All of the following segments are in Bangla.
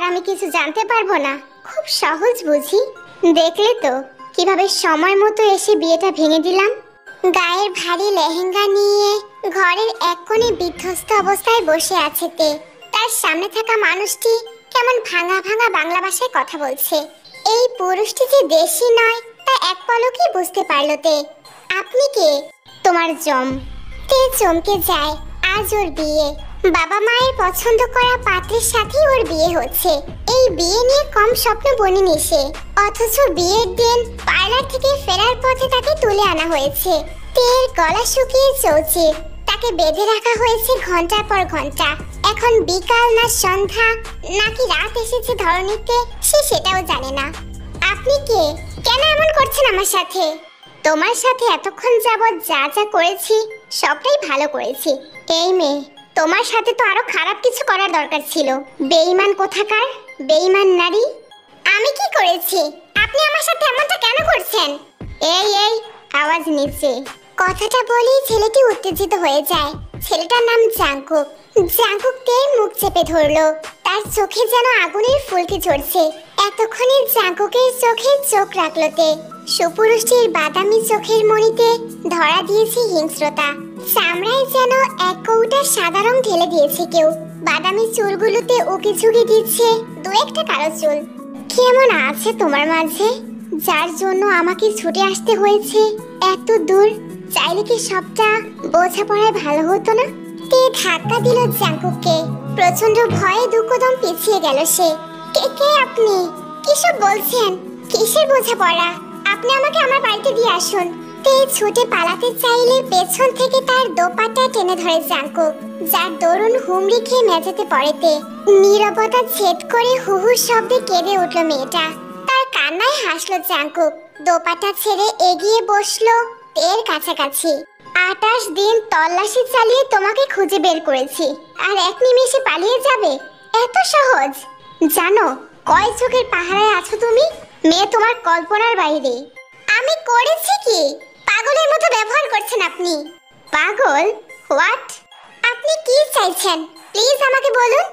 আর আমি কিছু জানতে পারবো না? খুব সহজ বুঝি। দেখলে তো কিভাবে সময় মতো এসে বিয়েটা ভেঙে দিলাম। গায়ের ভারী লেহেঙ্গা নিয়ে ঘরের এক কোণে বিধ্বস্ত অবস্থায় বসে আছে তে। তার সামনে থাকা মানুষটি কেমন ভাঙা ভাঙা বাংলা ভাষায় কথা বলছে। এই পুরুষটি যে দেশি নয় তা এক পলকেই বুঝতে পারলো তে। আপনি কে? তোমার জম। তে চমকে যায়। আজ ওর বিয়ে, বাবা মায়ের পছন্দ করা পাত্রের সাথেই ওর বিয়ে হচ্ছে। এই বিয়ে নিয়ে কম স্বপ্ন বনিনি সে, অথচ বিয়ের দিন পার্লার থেকে ফেরার পথে তাকে তুলে আনা হয়েছে। তের গলা শুকিয়ে চলছে, তাকে বেঁধে রাখা হয়েছে ঘন্টার পর ঘন্টা। এখন বিকাল না সন্ধ্যা নাকি রাত এসেছে ধরণীতে সে সেটাও জানে না। আপনি কে? কেন এমন করছেন আমার সাথে? তোমার সাথে এতক্ষণ যাবৎ যা যা করেছি সবটাই ভালো করেছি। এই মেয়ে, তোমার সাথে তো আরো খারাপ কিছু করার দরকার ছিল। বেঈমান কোথাকার, বেঈমান নারী। আমি কি করেছি? আপনি আমার সাথে এমনটা কেন করছেন? এই এই আওয়াজ নিচে। কথাটা বলেই ছেলেটি উত্তেজিত হয়ে যায়। ছেলেটার নাম জাঙ্কুক। জাঙ্কুক তের মুখ চেপে ধরলো। তার চোখে যেন আগুনের ফুলকি ঝরছে। এতক্ষণে জাঙ্কুকের চোখে চোখ রাখলো তে। সুপুরুষটির বাদামি চোখের মণিতে ধরা দিয়েছে হিংস্রতা। চামড়ায় যেন এক কৌটা সাদা রং ঢেলে দিয়েছে কেউ। বাদামি চুলগুলোতে উকি ঝুঁকি দিচ্ছে দু একটা কালো চুল। কেমন আছে তোমার মাঝে, যার জন্য আমাকে ছুটে আসতে হয়েছে এত দূর? চাইলে কি সবটা বোঝাপড়ায় ভালো হতো না? তে ধাক্কা দিল জাঙ্কুককে। প্রচন্ড ভয়ে দুকদম পিছিয়ে গেল সে। কে কে আপনি? কিসব বলছেন? কিসের বোঝাপড়া? আপনি আমাকে আমার বাড়িতে দিয়ে আসুন। তে ছুটে পালাতে চাইলে পেছন থেকে তার দোপাট্টা টেনে ধরে জাঙ্কুক, যার দরুন হুমড়ি খেয়ে মেঝেতে পড়ে তে। নীরবতা ছেদ করে হুহু শব্দে কেঁদে উঠল মেয়েটা। তার কান্নায় হাসলো জাঙ্কুক। দোপাট্টা ছেড়ে এগিয়ে বসলো তের কাছাকাছি। 28 দিন তল্লাশি চালিয়ে তোমাকে খুঁজে বের করেছি, আর এক নিমেষে পালিয়ে যাবে? এত সহজ? জানো কয় চোখের পাহারায় আছো তুমি? মেয়ে তোমার কল্পনার বাইরে। আমি করেছি কি? পাগলের মতো ব্যবহার করছেন আপনি। পাগল? হোয়াট? আপনি কি চাইছেন প্লিজ আমাকে বলুন।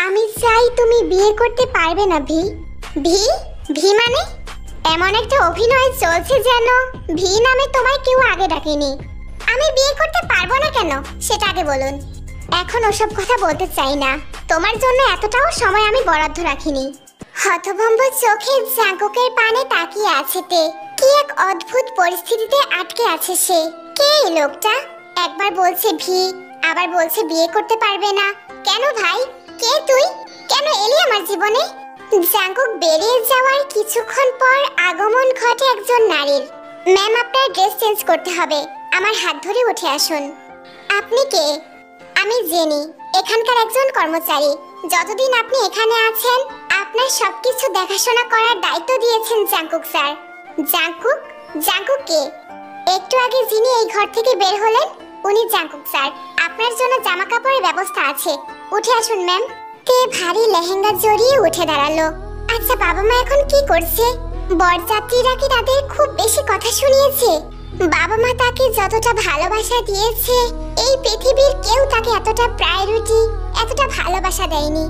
আমি চাই তুমি বিয়ে করতে পারবে না ভি। ভি? ভি মানে? এমন একটা অভিনয় চলছে যেন ভি নামে তোমায় কেউ আগে ডাকেনি। আমি বিয়ে করতে পারবো না কেন সেটা আগে বলুন। এখন ওসব কথা বলতে চাই না। তোমার জন্য এতটাও সময় আমি বরাদ্দ রাখিনি। হতভম্ব চোখে জাঙ্কুকের পানে তাকিয়ে আছে তে। কি এক অদ্ভুত পরিস্থিতিতে আটকে আছে সে। কে এই লোকটা? একবার বলছে ভি, আবার বলছে বিয়ে করতে পারবে না। কেন ভাই? কে তুই? কেন এলি আমার জীবনে? জাঙ্কুক বেরিয়ে যাওয়ার কিছুক্ষণ পর আগমন ঘটে একজন নারীর। ম্যাম, আপনার ড্রেস চেঞ্জ করতে হবে। আমার হাত ধরে উঠে আসুন। আপনি কে? আমি জেনি, এখানকার একজন কর্মচারী। যতদিন আপনি এখানে আছেন আপনার সবকিছু দেখাশোনা করার দায়িত্ব দিয়েছেন জাঙ্কুক স্যার। জাঙ্কুক? জাঙ্কুক কে? একটু আগে যিনি এই ঘর থেকে বের হলেন উনি জাঙ্কুক স্যার। আপনার জন্য জামা কাপড়ের ব্যবস্থা আছে। উঠে আসুন ম্যাম। তে ভারী লেহেঙ্গা জড়িয়ে উঠে দাঁড়ালো। আচ্ছা, বাবা মা এখন কি করছে? বরযাত্রীরা কি তাদের খুব বেশি কথা শুনিয়েছে? বাবা মা তাকে যতটা ভালোবাসা দিয়েছে এই পৃথিবীর কেউ তাকে এতটা প্রায়োরিটি, এতটা ভালোবাসা দেয়নি।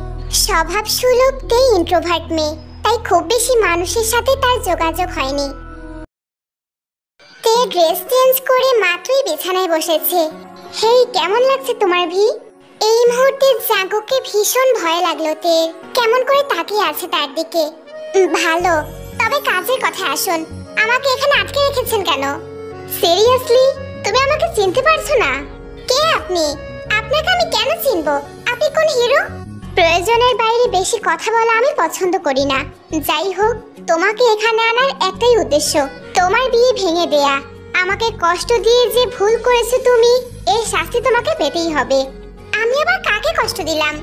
স্বভাব সুলভ তে ইন্ট্রোভার্ট মেয়ে, তাই খুব বেশি মানুষের সাথে তার যোগাযোগ হয়নি। তে ড্রেস চেঞ্জ করে মাত্রই বিছানায় বসেছে। হেই, কেমন লাগছে তোমার ভি? এই মুহূর্তে জাঙ্কুককে ভীষণ ভয় লাগলো তে। কেমন করে তাকিয়ে আছে তার দিকে। ভালো, তবে কাজের কথা আসুন। আমাকে এখানে আটকে রেখেছেন কেন? সিরিয়াসলি তুমি আমাকে চিনতে পারছো না? কে আপনি? আপনাকে আমি কেন চিনবো? আপনি কোন হিরো? প্রয়োজনের বাইরে বেশি কথা বলা আমি পছন্দ করি না। যাই হোক, তোমাকে এখানে আনার একটাই উদ্দেশ্য, তোমার বিয়ে ভেঙে দেয়া। আমাকে কষ্ট দিয়ে যে ভুল করেছো তুমি, এর শাস্তি তোমাকে পেতেই হবে। আমি আবার কাকে কষ্ট দিলাম?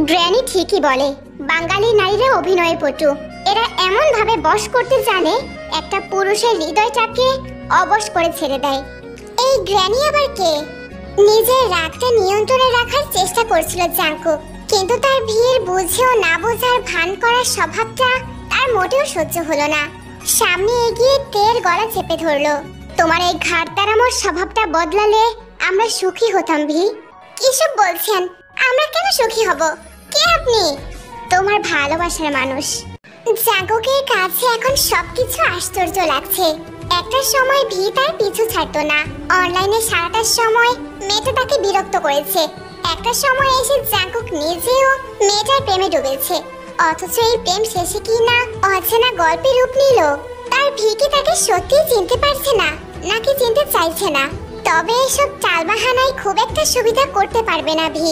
গ্র্যানি ঠিকই বলে, বাঙালি নারীরা অভিনয় পটু। এরা এমন ভাবে বশ করতে জানে একটা পুরুষের হৃদয়টাকে অবশ করে ছেড়ে দেয়। এই গ্র্যানি আবার কে? নিজের রাগটা নিয়ন্ত্রণে রাখার চেষ্টা করছিল জাঙ্কুক, কিন্তু তার বিয়ের বুঝেও না বোঝার ভান করার স্বভাবটা তার মোটেও সহ্য হলো না। সামনে এগিয়ে তের গলা চেপে ধরলো। তোমার এই ঘাড় তাড়ানোর স্বভাবটা বদলালে আমরা সুখী হতাম ভি। কিসব বলছেন? আমরা কেন সুখী হব? কে আপনি? তোমার আমার ভালোবাসার মানুষ। জাঙ্কুকের কাছে এখন সবকিছু আশ্চর্য লাগছে। একটা সময় ভি তার পিছু ছাড়তো না, অনলাইনে সারাটা সময় মেয়েটা তাকে বিরক্ত করেছে। একটা সময় এসে জাঙ্কুক নিজেও মেয়েটার প্রেমে ডুবেছে, অথচ এই প্রেম শেষে কি না অচেনা গল্পে রূপ নিল। তার ভি কি তাকে সত্যিই চিনতে পারছে না, নাকি চিনতে চাইছে না? তবে এসব চালবাহানায় খুব একটা সুবিধা করতে পারবে না ভি।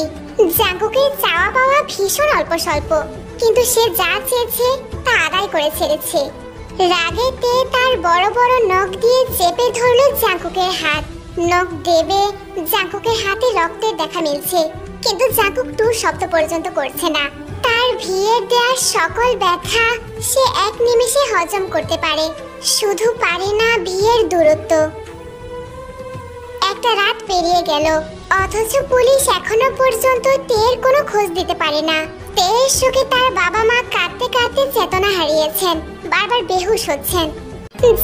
জাঙ্কুকের চাওয়া পাওয়া ভীষণ অল্প স্বল্প, কিন্তু সে যা চেয়েছে তা আদায় করে ছেড়েছে। রাগেতে তার বড় বড় নখ দিয়ে চেপে ধরল জাঙ্কুকের হাত। নখ দেবে জাঙ্কুকের হাতে রক্তের দেখা মিলছে, কিন্তু জাঙ্কুক টু শব্দ পর্যন্ত করছে না। তার ভিয়ের দেয়া সকল ব্যথা সে এক নিমেষে হজম করতে পারে, শুধু পারে না ভিয়ের দূরত্ব। একটা রাত পেরিয়ে গেল, অথচ পুলিশ এখনো পর্যন্ত তের কোনো খোঁজ দিতে পারে না। তের শোকে তার বাবা মা কাঁদতে কাঁদতে চেতনা হারিয়েছেন, বারবার বেহুশ হচ্ছেন।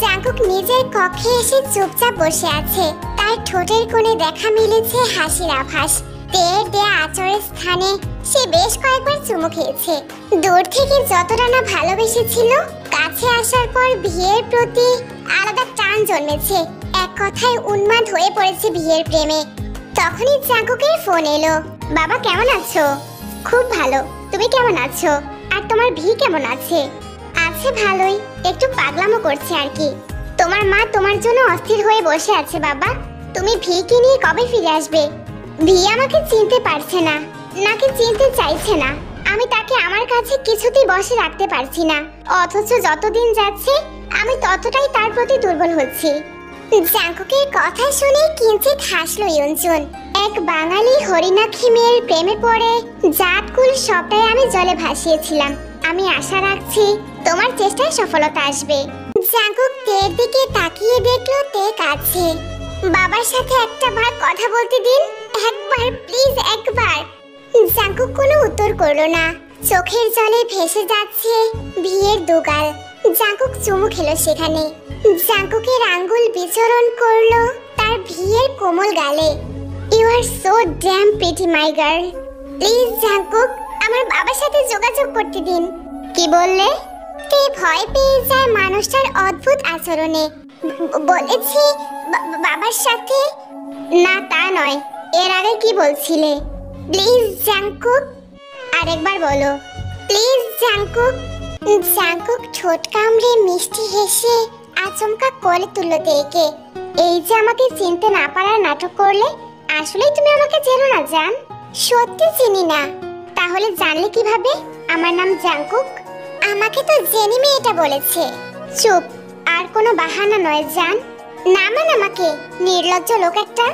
জাঙ্কুক নিজের কক্ষে এসে চুপচাপ বসে আছে। তার ঠোঁটের কোণে দেখা মিলেছে হাসির আভাস। তের দেয়া আচরের স্থানে সে বেশ কয়েকবার চুমু খেয়েছে। দূর থেকে যতটা না ভালোবেসেছিল, কাছে আসার পর বিয়ের প্রতি আলাদা টান জন্মেছে। এক কথায় উন্মাদ হয়ে পড়েছে বিয়ের প্রেমে। তখনই জাঙ্কুকের ফোন এলো। বাবা কেমন আছো? খুব ভালো, তুমি কেমন আছো? আর তোমার ভি কেমন আছে? আছে ভালোই, একটু পাগলামো করছে আর কি। তোমার মা তোমার জন্য অস্থির হয়ে বসে আছে বাবা। তুমি ভিকে নিয়ে কবে ফিরে আসবে? ভি আমাকে চিনতে পারছে না, নাকি চিনতে চাইছে না। আমি তাকে আমার কাছে কিছুতেই বসে রাখতে পারছি না, অথচ যতদিন যাচ্ছে আমি ততটাই তার প্রতি দুর্বল হচ্ছি। জাঙ্কুকের কথা শুনে কিঞ্চিত হাসলো ইউনজুন। এক বাঙালি হরিণাক্ষী মেয়ের প্রেমে পড়ে জাতকুল সবটাই আমি জলে ভাসিয়েছিলাম। আমি আশা রাখছি তোমার চেষ্টায় সফলতা আসবে। জাঙ্কুক তের দিকে তাকিয়ে দেখলো তে কাঁদছে। বাবার সাথে একটা বার কথা বলতে দিন, একবার প্লিজ, একবার। জাঙ্কুক কোনো উত্তর করলো না। চোখের জলে ভেসে যাচ্ছে ভিয়ের দুগাল। জাঙ্কুক চুমু খেলো সেখানে। জাঙ্কুকের আঙ্গুল বিচরণ করলো তার ভিয়ের কোমল গালে। You are so damn pretty my girl. Please Jungkook, আমার বাবার সাথে যোগাযোগ করতে দিন। কি বললে? তে ভয় পেয়ে যায় মানুষটার অদ্ভুত আচরণে। বলেছি বাবার সাথে। না তা নয়, এর আগে কি বলছিলে? প্লিজ জাঙ্কুক, আরেকবার বলো প্লিজ জাঙ্কুক। জাঙ্কুক ঠোঁট কামড়ে মিষ্টি হেসে আচমকা কোলে তুললো তেকে। এই যে আমাকে চিনতে না পারার নাটক করলে, আসলেই তুমি আমাকে চেনো না জান? সত্যি চিনি না। তাহলে জানলে কিভাবে আমার নাম জাঙ্কুক? আমাকে তো জেনি মেয়েটা বলেছে। চুপ, আর কোনো বাহানা নয় জান। নামান আমাকে, নির্লজ্জ লোক একটা।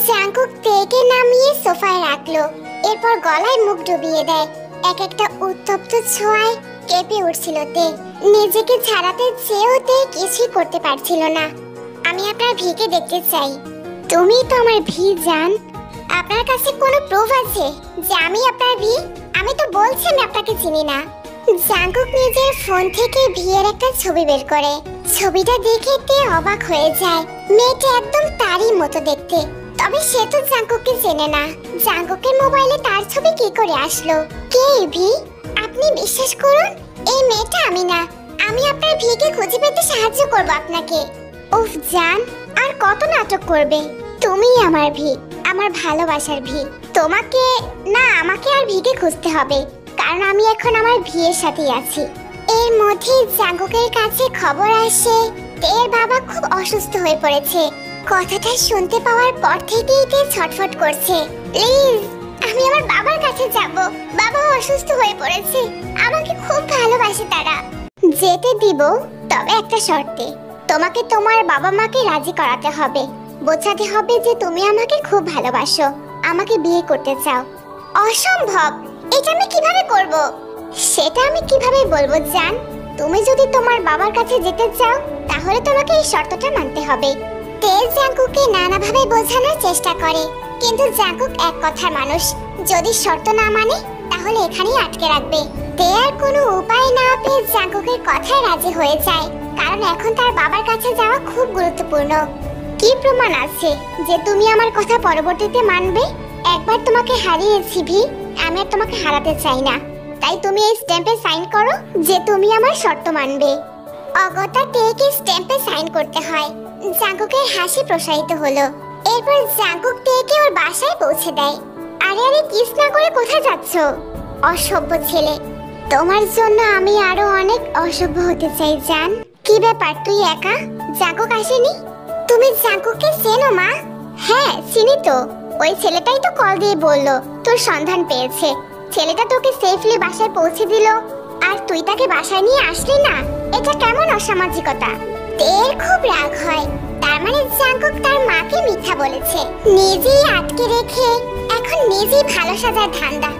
জাঙ্কুক তেকে নামিয়ে সোফায় রাখলো, এরপর গলায় মুখ ডুবিয়ে দেয়। এক একটা উত্তপ্ত ছোঁয়ায় কেঁপে উঠছিল তে। নিজেকে ছাড়াতে চেয়েও তে কিছুই করতে পারছিল না। আমি আপনার ভিকে দেখতে চাই। তুমি তো আমার ভি জান। আপনার কাছে কোনো প্রুফ আছে যে আমি আপনার ভি? আমি তো বলছি আমি আপনাকে চিনি না। জাঙ্কুক নিজের ফোন থেকে ভিয়ের একটা ছবি বের করে। ছবিটা দেখে তে অবাক হয়ে যায়। মেয়েটা একদম তারই মতো দেখতে, তবে সে তো জাঙ্কুককে চেনে না। জাঙ্কুকের মোবাইলে তার ছবি কি করে আসলো? K V? আপনি বিশ্বাস করুন, এই মেয়েটা আমি না। আমি আপনার ভিকে খুঁজে পেতে সাহায্য করব আপনাকে। উফ জান, আর কত নাটক করবে? তুমিই আমার ভি, আমার ভালোবাসার ভি। তোমাকে না, আমাকে আর ভিকে খুঁজতে হবে, কারণ আমি এখন আমার ভিয়ের সাথেই আছি। এর মধ্যে জাঙ্কুকের কাছে খবর আসে তের বাবা খুব অসুস্থ হয়ে পড়েছে। কথাটা শুনতে পাওয়ার পর থেকেই তে ছটফট করছে। প্লিজ, আমি আমার বাবার কাছে যাব। বাবা অসুস্থ হয়ে পড়েছে, আমাকে খুব ভালোবাসে তারা। যেতে দিব, তবে একটা শর্তে। তোমাকে তোমার বাবা মাকে রাজি করাতে হবে, বোঝাতে হবে যে তুমি আমাকে খুব ভালোবাসো, আমাকে বিয়ে করতে চাও। অসম্ভব, এটা আমি কিভাবে করব? সেটা আমি কিভাবে বলবো জান? তুমি যদি তোমার বাবার কাছে যেতে চাও, তাহলে তোমাকে এই শর্তটা মানতে হবে। তে জাঙ্কুককে নানাভাবে বোঝানোর চেষ্টা করে, কিন্তু জাঙ্কুক এক কথার মানুষ। যদি শর্ত না মানে, তাহলে এখানেই আটকে রাখবে। তে আর কোনো উপায় না পেয়ে জাঙ্কুকের কথায় রাজি হয়ে যায়, কারণ এখন তার বাবার কাছে যাওয়া খুব গুরুত্বপূর্ণ। কি প্রমাণ আছে যে তুমি আমার কথা পরবর্তীতে মানবে? একবার তোমাকে হারিয়েছি ভি, আমি আর তোমাকে হারাতে চাই না। তাই তুমি এই স্ট্যাম্পে সাইন করো যে তুমি আমার শর্ত মানবে। অগত্যা তেকে স্ট্যাম্পে সাইন করতে হয়। জাঙ্কুকের হাসি প্রসারিত হলো। এরপর জাঙ্কুক তেকে ওর বাসায় পৌঁছে দেয়। আরে আরে, কিস না করে কোথায় যাচ্ছ? অসভ্য ছেলে, তোমার জন্য আমি আরো অনেক অসভ্য হতে চাই জান। কি ব্যাপার, তুই একা? জাঙ্কুক আসেনি? তুমি জাঙ্কুককে চেনো মা? হ্যাঁ চিনি তো, ওই ছেলেটাই তো কল দিয়ে বললো তোর সন্ধান পেয়েছে। ছেলেটা তোকে সেফলি বাসায় পৌঁছে দিল, আর তুই তাকে বাসায় নিয়ে আসলি না? এটা কেমন অসামাজিকতা? তের খুব রাগ হয়। তার মানে জাঙ্কুক তার মাকে মিথ্যা বলেছে, নিজেই আটকে রেখে এখন নিজেই ভালো সাজার ধান্দা।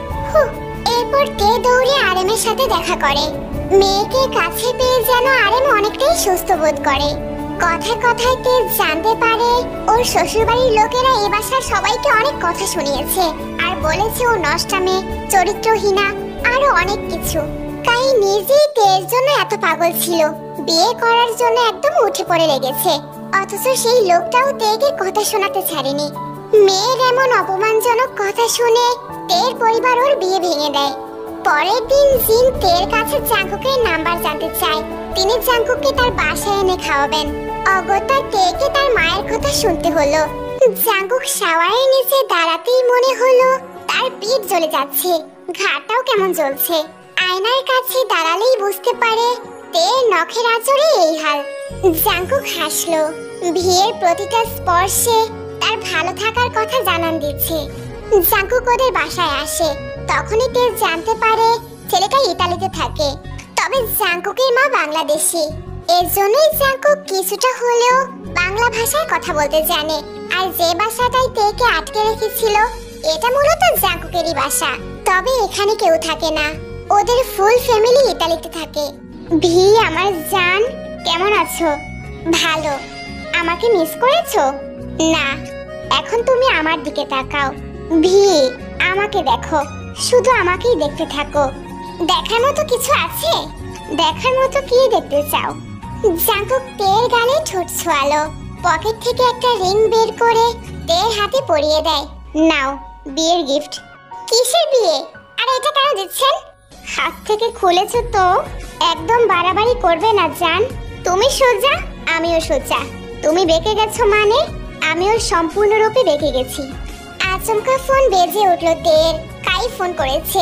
এরপর তে দৌড়ে আরেমের সাথে দেখা করে। মেয়েকে কাছে পেয়ে যেন আরেম অনেকটাই সুস্থ বোধ করে। কথায় কথায় তে জানতে পারে ওর শ্বশুরবাড়ির লোকেরা এ বাসার সবাইকে অনেক কথা শুনিয়েছে, আর বলেছে ও নষ্টা মেয়ে, চরিত্রহীনা, আরো অনেক কিছু। কাই নিজেই তের জন্য এত পাগল ছিল, বিয়ে করার জন্য একদম উঠে পড়ে লেগেছে, অথচ সেই লোকটাও তেকে কথা শোনাতে ছাড়েনি। মেয়ের এমন অপমানজনক কথা শুনে তের পরিবার ওর বিয়ে ভেঙে দেয়। পরের দিন জিন তের কাছে জাঙ্কুকের নাম্বার জানতে চায়। তিনি জাঙ্কুককে তার বাসায় এনে খাওয়াবেন। অগত্যা তেকে তার মায়ের কথা শুনতে হলো। জাঙ্কুক শাওয়ারের নিচে দাঁড়াতেই মনে হলো তার পিঠ জ্বলে যাচ্ছে, ঘাড়টাও কেমন জ্বলছে। আয়নার কাছে দাঁড়ালেই বুঝতে পারে তের নখের আঁচড়ে এই হাল। জাঙ্কুক হাসলো। বিয়ের প্রতিটা স্পর্শে তার ভালো থাকার কথা জানান দিচ্ছে। জাঙ্কুক ওদের বাসায় আসে। তখনই তে জানতে পারে ছেলেটা ইতালিতে থাকে, তবে জাঙ্কুকের মা বাংলাদেশী। এর জন্যই জাঙ্কুক কিছুটা হলেও বাংলা ভাষায় কথা বলতে জানে। আর যে বাসাটাই তেকে আটকে রেখেছিল এটা মূলত জাঙ্কুকেরই বাসা, তবে এখানে কেউ থাকে না, ওদের ফুল ফ্যামিলি ইতালিতে থাকে। ভি আমার জান, কেমন আছো? ভালো। আমাকে মিস করেছো? না। এখন তুমি আমার দিকে তাকাও। ভি, আমাকে দেখো, শুধু আমাকেই দেখতে থাকো। দেখার মতো কিছু আছে? দেখার মতো কি দেখতে চাও? জাঙ্কুক তের গালে ঠোঁট ছোঁয়ালো। পকেট থেকে একটা রিং বের করে তের হাতে পরিয়ে দেয়। নাও, বিয়ের গিফট। কিসের বিয়ে? আর এটা কেন দিচ্ছেন? হাত থেকে খুলেছো তো, একদম বাড়াবাড়ি করবে না জান। তুমি সোজা, আমিও সোজা। তুমি বেঁকে গেছো মানে আমিও সম্পূর্ণরূপে বেঁকে গেছি। আচমকা ফোন বেজে উঠলো তের। কাই ফোন করেছে।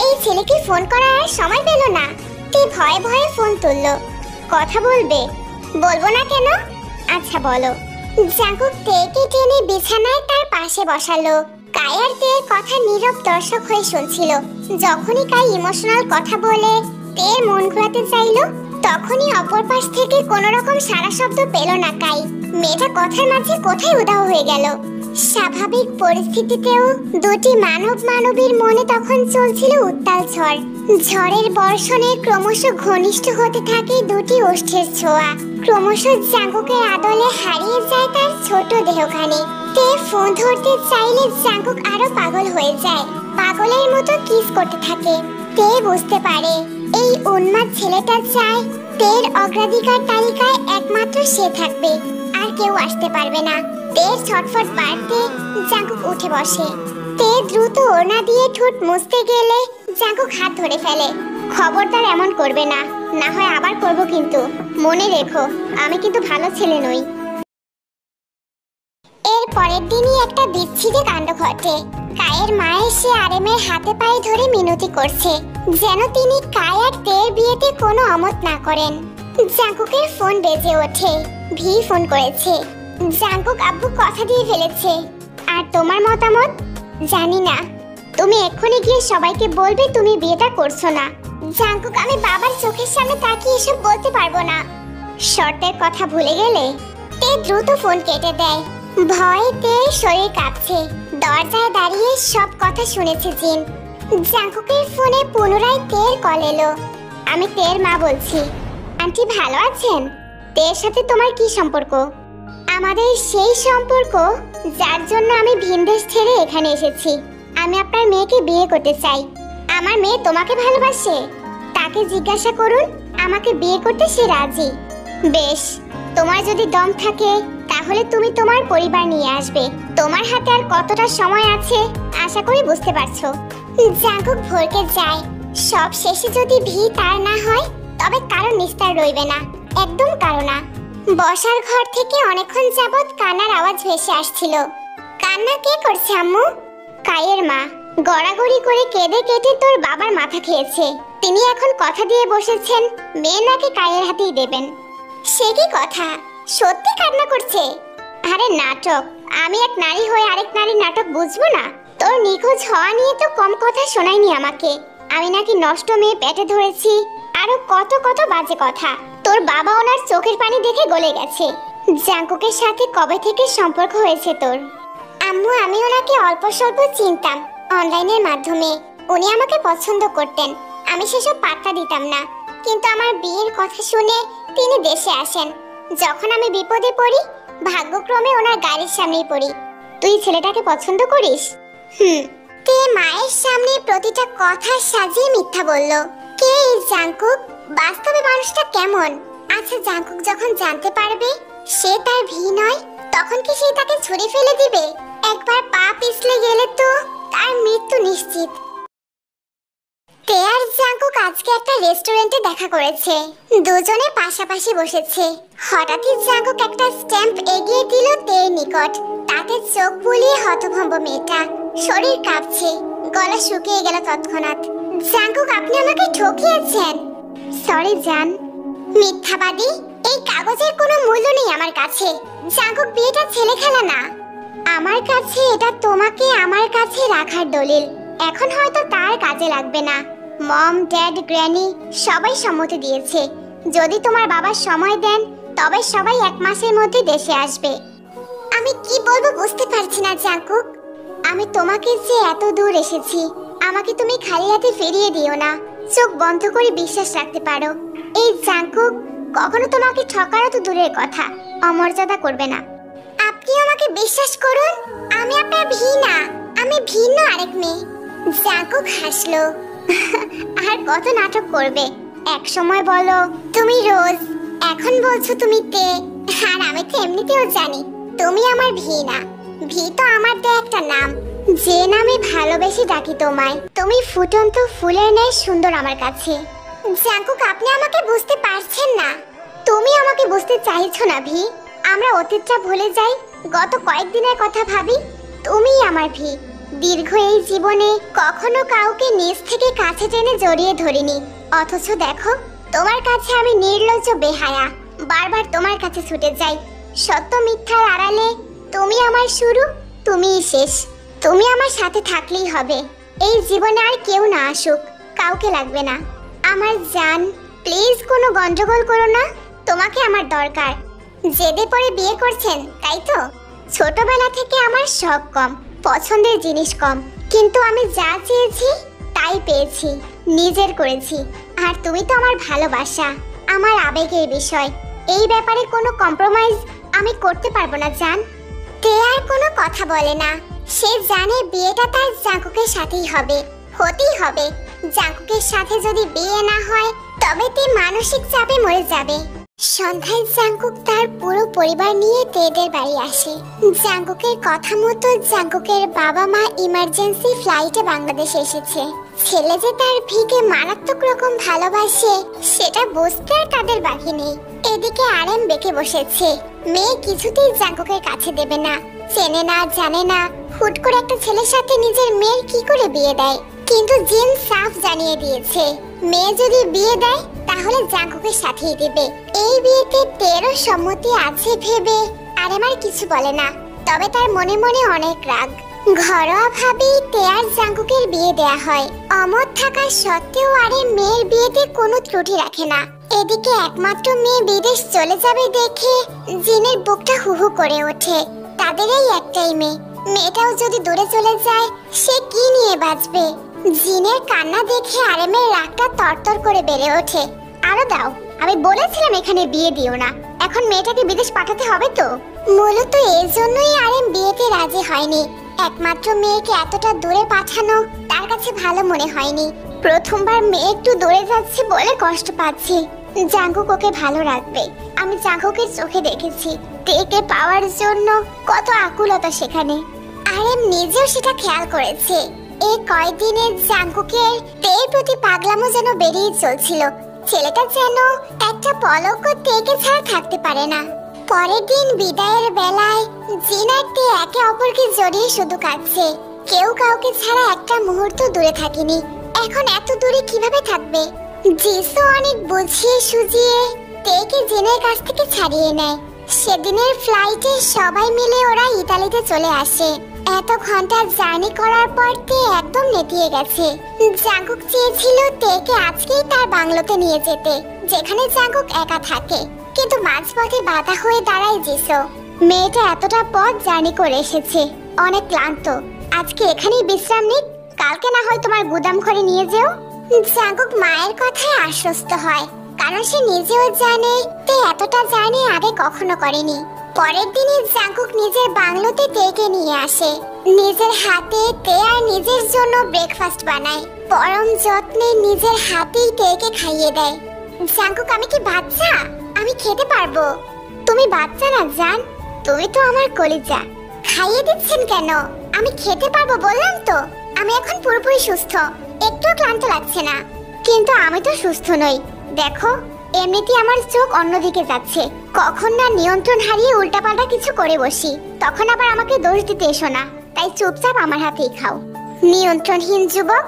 এই ছেলেকে ফোন করার আর সময় পেল না। তে ভয়ে ভয়ে ফোন তুললো। কথা বলবে? বলবো না কেন? আচ্ছা বলো। জাঙ্কুক তেকে টেনে বিছানায় তার পাশে বসালো। কাই আর তে কথা নীরব দর্শক হয়ে শুনছিল। যখনই কাই ইমোশনাল কথা বলে তের মন ঘোরাতে চাইলো, তখনই অপর পাশ থেকে কোনো রকম সারা শব্দ পেল না কাই। মেয়েটা কথার মাঝে কোথায় উধাও হয়ে গেল। স্বাভাবিক পরিস্থিতিতেও দুটি মানবীর মনে তখন চলছিল উত্তাল ঝড়। ঝড়ের বর্ষণে ক্রমশ ঘনিষ্ঠ হতে থাকে দুটি ওষ্ঠের ছোঁয়া। ক্রমশ জাঙ্কুকের আদলে হারিয়ে যায় তার ছোট দেহখানি। তে ফোন ধরতে চাইলে জাঙ্কুক আরো পাগল হয়ে যায়, পাগলের মতো কিস করতে থাকে। তে বুঝতে পারে এই উন্মাদ ছেলেটা চায় তের অগ্রাধিকার তালিকায় একমাত্র সে থাকবে, আর কেউ আসতে পারবে না। তের ছটফট বাড়তে জাঙ্কুক উঠে বসে। তে দ্রুত ওড়না দিয়ে ঠোঁট মুছতে গেলে জাঙ্কুক হাত ধরে ফেলে। খবরদার এমন করবে না, না হয় আবার করব, কিন্তু মনে রেখো আমি কিন্তু ভালো ছেলে নই। এর পরের দিনই একটা বিচ্ছিরি কাণ্ড ঘটে। কায়ের মা এসে আরেমের হাতে পায়ে ধরে মিনতি করছে যেন তিনি কায় আর তের বিয়েতে কোনো অমত না করেন। জাঙ্কুকের ফোন বেজে ওঠে। ভি ফোন করেছে। জাঙ্কুক আব্বু কথা দিয়ে ফেলেছে। আর তোমার মতামত? জানি না। তুমি এক্ষুনি গিয়ে সবাইকে বলবে তুমি বিয়েটা করছো না। জাঙ্কুক, আমি বাবার চোখের সামনে তাকিয়ে এসব বলতে পারবো না। শর্তের কথা ভুলে গেলে? তে দ্রুত ফোন কেটে দেয়। ভয়েতে শরীর কাঁপছে। দরজায় দাঁড়িয়ে সব কথা শুনেছে জিন। জাঙ্কুকের ফোনে পুনরায় তের কল এলো। আমি তের মা বলছি। আন্টি ভালো আছেন? তের সাথে তোমার কি সম্পর্ক? আমাদের সেই সম্পর্ক যার জন্য আমি ভিনদেশ ছেড়ে এখানে এসেছি। আমি আপনার মেয়েকে বিয়ে করতে চাই। আমার মেয়ে তোমাকে ভালোবাসে? তাকে জিজ্ঞাসা করুন, আমাকে বিয়ে করতে সে রাজি। বেশ, তোমার যদি দম থাকে তাহলে তুমি তোমার পরিবার নিয়ে আসবে। তোমার হাতে আর কতটা সময় আছে আশা করি বুঝতে পারছো। জাঙ্কুক ভরকে যায়। সব শেষে যদি ভি তার না হয় তবে কারো নিস্তার রইবে না, একদম কারো না। বসার ঘর থেকে অনেকক্ষণ যাবৎ কান্নার আওয়াজ ভেসে আসছিল। কান্না কে করছে আম্মু? কায়ের মা। গড়াগড়ি করে কেঁদে কেটে তোর বাবার মাথা খেয়েছে। তিনি এখন কথা দিয়ে বসেছেন মেয়ে নাকি কায়ের হাতেই দেবেন। সে কি কথা? সত্যি কান্না করছে? আরে নাটক, আমি এক নারী হয়ে আরেক নারীর নাটক বুঝবো না? তোর নিখোঁজ হওয়া নিয়ে তো কম কথা শোনায়নি আমাকে। আমি নাকি নষ্ট মেয়ে পেটে ধরেছি, আরো কত কত বাজে কথা। তোর বাবা ওনার চোখের পানি দেখে গলে গেছে। জাঙ্কুকের সাথে কবে থেকে সম্পর্ক হয়েছে তোর? আম্মু, আমি ওনাকে অল্প স্বল্প চিনতাম অনলাইনের মাধ্যমে। উনি আমাকে পছন্দ করতেন, আমি সেসব পাত্তা দিতাম না। কিন্তু আমার বিয়ের কথা শুনে তিনি দেশে আসেন। যখন আমি বিপদে পড়ি ভাগ্যক্রমে ওনার গাড়ির সামনেই পড়ি। তুই ছেলেটাকে পছন্দ করিস? তে মায়ের সামনে প্রতিটা কথা সাজিয়ে মিথ্যা বলল। কে এই জাঙ্কুক? বাস্তবে মানুষটা কেমন? আচ্ছা, জাঙ্কুক যখন জানতে পারবে সে তার ভি নয়, তখন কি সে তাকে ছুঁড়ে ফেলে দিবে? একবার পা পিছলে গেলে তো তার মৃত্যু নিশ্চিত। তে আর জাঙ্কুক আজকে একটা রেস্টুরেন্টে দেখা করেছে। দুজনে পাশাপাশি বসেছে। হঠাৎই জাঙ্কুক একটা স্ট্যাম্প এগিয়ে দিল তের নিকট। তাতে চোখ বুলিয়ে হতভম্ব মেয়েটা। শরীর কাঁপছে, গলা শুকিয়ে গেল তৎক্ষণাৎ। জাঙ্কুক, আপনি আমাকে ঠকিয়েছেন। সরি জান। মিথ্যাবাদী! এই কাগজের কোনো মূল্য নেই আমার কাছে। জাঙ্কুক, বিয়েটা ছেলে খেলা না। আমার কাছে এটা তোমাকে আমার কাছে রাখার দলিল। এখন হয়তো তার কাজে লাগবে না। মম, ড্যাড, গ্র্যানি সবাই সম্মতি দিয়েছে। যদি তোমার বাবা সময় দেন তবে সবাই 1 মাসের মধ্যে দেশে আসবে। আমি কি বলবো বুঝতে পারছি না জাঙ্কুক। আমি তোমাকে যে এত দূর এসেছি, আমাকে তুমি খালি হাতে ফিরিয়ে দিও না। চোখ বন্ধ করে বিশ্বাস রাখতে পারো। এই জাঙ্কুক কখনো তোমাকে ঠকারও তো দূরের কথা, অমর্যাদা করবে না। আপনি আমাকে বিশ্বাস করুন, আমি আপনার ভি না, আমি ভিন্ন আরেক মেয়ে। জাঙ্কুক হাসলো। আর কত নাটক করবে? এক সময় বলো তুমি রোজ, এখন বলছো তুমি তে। আর আমি তো এমনিতেও জানি তুমি আমার ভি না। ভি তো আমার তো একটা নাম, যে নামে ভালোবেসে ডাকি তোমায়। তুমি ফুটন্ত ফুলের ন্যায় সুন্দর আমার কাছে। জাঙ্কুক, আপনি আমাকে বুঝতে পারছেন না। তুমি আমাকে বুঝতে চাইছো না ভি। আমরা অতীতটা ভুলে যাই, গত কয়েকদিনের কথা ভাবি। তুমিই আমার ভি। দীর্ঘ এই জীবনে কখনো কাউকে নিজ থেকে কাছে টেনে জড়িয়ে ধরিনি। অথচ দেখো, তোমার কাছে আমি নির্লজ্জ বেহায়া। বারবার তোমার কাছে ছুটে যাই। সত্য মিথ্যার আড়ালে তুমি আমার শুরু, তুমিই শেষ। তুমি আমার সাথে থাকলেই হবে। এই জীবনে আর কেউ না আসুক, কাউকে লাগবে না। আমার জান, প্লিজ কোনো গন্ডগোল করো না। তোমাকে আমার দরকার। জেদে পড়ে বিয়ে করছেন তাই তো? ছোটবেলা থেকে আমার শখ কম, পছন্দের জিনিস কম, কিন্তু আমি যা চেয়েছি তাই পেয়েছি, নিজের করেছি। আর তুমি তো আমার ভালোবাসা, আমার আবেগের বিষয়। এই ব্যাপারে কোনো কম্প্রোমাইজ আমি করতে পারবো না জান। তে আর কোনো কথা বলে না। সে জানে বিয়েটা তার জাঙ্কুকের সাথেই হবে, হতেই হবে। জাঙ্কুকের সাথে যদি বিয়ে না হয় তবে তে মানসিক চাপে মরে যাবে। সন্ধ্যায় জাঙ্কুক তার পুরো পরিবার নিয়ে তেদের বাড়ি আসে। জাঙ্কুকের কথা মতো জাঙ্কুকের বাবা মা ইমার্জেন্সি ফ্লাইটে বাংলাদেশে এসেছে। ছেলে যে তার ভিকে মারাত্মক রকম ভালোবাসে সেটা বুঝতে আর তাদের বাকি নেই। এদিকে আরএম বেঁকে বসেছে। মেয়ে কিছুতেই জাঙ্কুকের কাছে দেবে না। চেনে না, জানে না, হুট করে একটা ছেলের সাথে নিজের মেয়ের কি করে বিয়ে দেয়। কিন্তু জিন সাফ জানিয়ে দিয়েছে মেয়ে যদি বিয়ে দেয় তাহলে জাঙ্কুকের সাথেই দেবে। এই বিয়েতে তেরও সম্মতি আছে ভেবে আরএম আর কিছু বলে না। তবে তার মনে মনে অনেক রাগ। ঘরোয়া ভাবেই তে আর জাঙ্কুকের বিয়ে দেয়া হয়। অমত থাকা সত্ত্বেও আরএম মেয়ের বিয়েতে কোনো ত্রুটি রাখে না। এদিকে একমাত্র মেয়ে বিদেশ চলে যাবে দেখে জিনের বুকটা হুহু করে ওঠে। তাদের এই একটাই মেয়ে, মেয়েটাও যদি দূরে চলে যায় সে কি নিয়ে বাঁচবে? জিনের কান্না দেখে আরএমের রাগটা তরতর করে বেড়ে ওঠে। আরো দাও, আমি বলেছিলাম এখানে বিয়ে দিও না। এখন মেয়েটাকে বিদেশ পাঠাতে হবে তো। মূলত এই জন্যই আরএম বিয়েতে রাজি হয়নি। একমাত্র মেয়েকে এতটা দূরে পাঠানো তার কাছে ভালো মনে হয়নি। প্রথমবার মেয়ে একটু দূরে যাচ্ছে বলে কষ্ট পাচ্ছে। জাঙ্কুক ওকে ভালো রাখবে, আমি জাঙ্কুকের চোখে দেখেছি। তেকে পাওয়ার জন্য কত আকুলতা সেখানে। আরএম নিজেও সেটা খেয়াল করেছে। এই কয়দিনে জাঙ্কুকের তের প্রতি পাগলামো যেন বেরিয়ে চলছিল। ছেলেটা যেন একটা পলকও তেকে ছাড়া থাকতে পারে না। পরের দিন বিদায়ের বেলায় জিন আর তে একে অপরকে জড়িয়ে শুধু কাঁদছে। কেউ কাউকে ছাড়া একটা মুহূর্ত দূরে থাকেনি। এখন এত দূরে কিভাবে থাকবে? জিসু অনেক বুঝিয়ে সুজিয়ে তেকে জিনের কাছ থেকে ছাড়িয়ে নেয়। সেদিনের ফ্লাইটে সবাই মিলে ওরা ইতালিতে চলে আসে। এত ঘন্টা জার্নি করার পর তে একদম নেতিয়ে গেছে। জাঙ্কুক চেয়েছিল তেকে আজকেই তার বাংলোতে নিয়ে যেতে, যেখানে জাঙ্কুক একা থাকে, কিন্তু মাঝপথে বাধা হয়ে দাঁড়ায় জিসু। মেয়েটা এতটা পথ জার্নি করে এসেছে, অনেক ক্লান্ত। আজকে এখানেই বিশ্রাম নিক, কালকে না হয় তোমার গুদাম ঘরে নিয়ে যেও। জাঙ্কুক মায়ের কথায় আশ্বস্ত হয়, কারণ সে নিজেও জানে তে এতটা জার্নি আগে কখনো করেনি। পরের দিনে জাঙ্কুক নিজের বাংলোতে তেকে নিয়ে আসে। নিজের হাতে তে আর নিজের জন্য ব্রেকফাস্ট বানায়। পরম যত্নে নিজের হাতেই তেকে খাইয়ে দেয়। জাঙ্কুক, আমি কি বাচ্চা? আমি খেতে পারবো। তুমি বাচ্চা না জান, তুমি তো আমার কলিজা। খাইয়ে দিচ্ছেন কেন? আমি খেতে পারবো বললাম তো। আমি এখন পুরোপুরি সুস্থ, একটু ক্লান্ত লাগছে না। কিন্তু আমি তো সুস্থ নই। দেখো, এমনিতেই আমার চোখ অন্যদিকে যাচ্ছে। কখন না নিয়ন্ত্রণ হারিয়ে উল্টাপাল্টা কিছু করে বসি, তখন আবার আমাকে দোষ দিতে এসো না। তাই চুপচাপ আমার হাতেই খাও। নিয়ন্ত্রণহীন যুবক।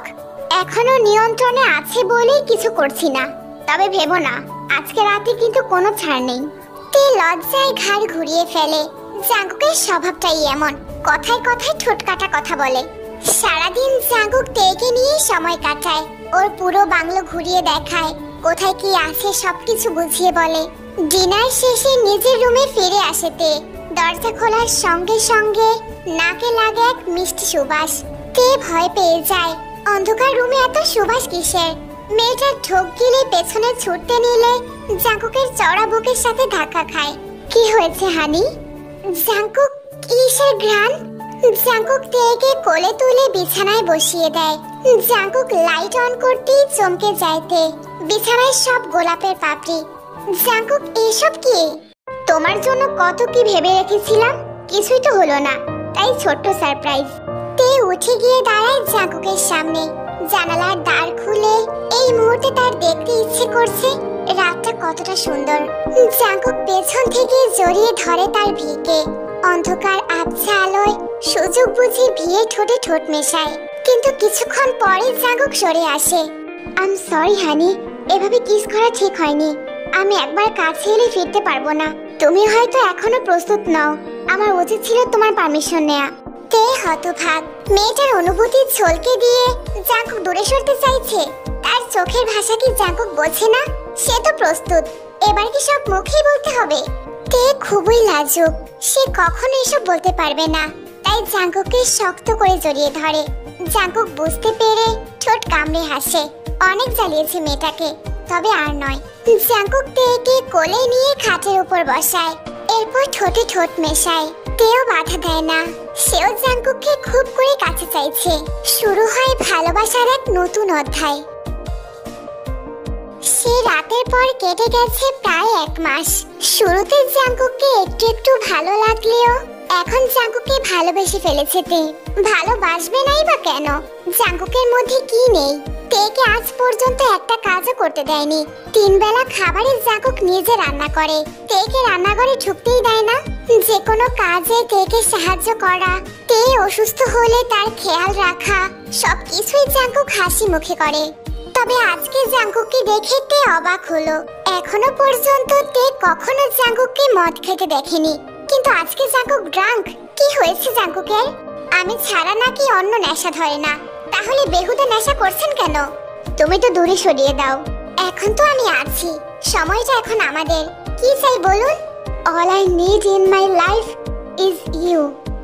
এখনো নিয়ন্ত্রণে আছে বলেই কিছু করছি না। তবে ভেবো না, আজকে রাতে কিন্তু কোনো ছাড় নেই। তে লজ্জায় ঘাড় ঘুরিয়ে ফেলে। জাঙ্কুকের স্বভাবটাই এমন, কথায় কথায় ঠোঁট কাটা কথা বলে। সারাদিন জাঙ্কুক তেকে নিয়ে সময় কাটায়। ওর পুরো বাংলো ঘুরিয়ে দেখায়, কোথায় কি আছে সবকিছু বুঝিয়ে বলে। ডিনার শেষে নিজের রুমে ফিরে আসে তে। দরজা খোলার সঙ্গে সঙ্গে নাকে লাগে এক মিষ্টি সুবাস। তে ভয় পেয়ে যায়, অন্ধকার রুমে এত সুবাস কিসের? মেয়েটার ঢোক গিলে পেছনে ছুটতে নিলে জাঙ্কুকের চড়া বুকের সাথে ধাক্কা খায়। কি হয়েছে হানি? জাঙ্কুক, কিসের ঘ্রাণ? জাঙ্কুক তেকে কোলে তুলে বিছানায় বসিয়ে দেয়। জাঙ্কুক লাইট অন করতেই চমকে যায় তে। বিছানায় সব গোলাপের পাপড়ি। জাঙ্কুক, এসব কি? তোমার জন্য কত কি ভেবে রেখেছিলাম, কিছুই তো হলো না, তাই ছোট্ট সারপ্রাইজ। তে উঠে গিয়ে দাঁড়ায় জাঙ্কুকের সামনে। জানালার দ্বার খুলে এই মুহূর্তে তার দেখতে ইচ্ছে করছে রাতটা কতটা সুন্দর। জাঙ্কুক পেছন থেকে জড়িয়ে ধরে তার ভিকে। অন্ধকার আবছা আলোয় সুযোগ বুঝে ভিয়ে ঠোঁটে ঠোঁট মেশায়, কিন্তু কিছুক্ষণ পরে জাঙ্কুক সরে আসে। আই এম সরি হানি, এভাবে কিস করা ঠিক হয়নি। আমি একবার কাছে এলে ফিরতে পারবো না। তুমি হয়তো এখনো প্রস্তুত নও, আমার উচিত ছিল তোমার পারমিশন নেয়া। তে হতভাগ। মেয়েটার অনুভূতি ঝলকে দিয়ে জাঙ্কুক দূরে সরতে চাইছে। তার চোখের ভাষা কি জাঙ্কুক বোঝে না? সে তো প্রস্তুত, এবার কি সব মুখেই বলতে হবে? তে খুবই লাজুক, সে কখনো এসব বলতে পারবে না, তাই জাঙ্কুককে শক্ত করে জড়িয়ে ধরে। জাঙ্কুক বুঝতে পেরে ঠোঁট কামড়ে হাসে। অনেক জ্বালিয়েছে মেয়েটাকে, তবে আর নয়। জাঙ্কুক তেকে কোলে নিয়ে খাটের উপর বসায়, এরপর ঠোঁটে ঠোঁট মেশায়। তেও বাধা দেয় না, সেও জাঙ্কুককে খুব করে কাছে চাইছে। শুরু হয় ভালোবাসার এক নতুন অধ্যায়। সে রাতের পর কেটে গেছে প্রায় 1 মাস। শুরুতে জাঙ্কুককে একটু একটু ভালো লাগলেও এখন জাঙ্কুককে ভালোবেসে ফেলেছে তে। ভালোবাসবে নাই বা কেন? জাঙ্কুকের মধ্যে কি নেই? তেকে আজ পর্যন্ত একটা কাজও করতে দেয়নি। 3 বেলা খাবারে জাঙ্কুক নিজে রান্না করে। তেকে রান্নাঘরে ঢুকতেই দেয় না। যে কোনো কাজে তেকে সাহায্য করা, তে অসুস্থ হলে তার খেয়াল রাখা, সবকিছুই জাঙ্কুক হাসি মুখে করে। তবে আজকে জাঙ্কুককে দেখে তে অবাক হলো। এখনো পর্যন্ত তে কখনো জাঙ্কুককে মদ খেতে দেখেনি, কিন্তু আজকে জাঙ্কুক ড্রাঙ্ক। কি হয়েছে জাঙ্কুকের? আমি ছাড়া নাকি অন্য নেশা ধরে না? তাহলে বেহুদা নেশা করছেন কেন? তুমি তো দূরে সরিয়ে দাও। এখন তো আমি আছি, সময়টা এখন আমাদের। কি চাই বলুন? All I need in my life is you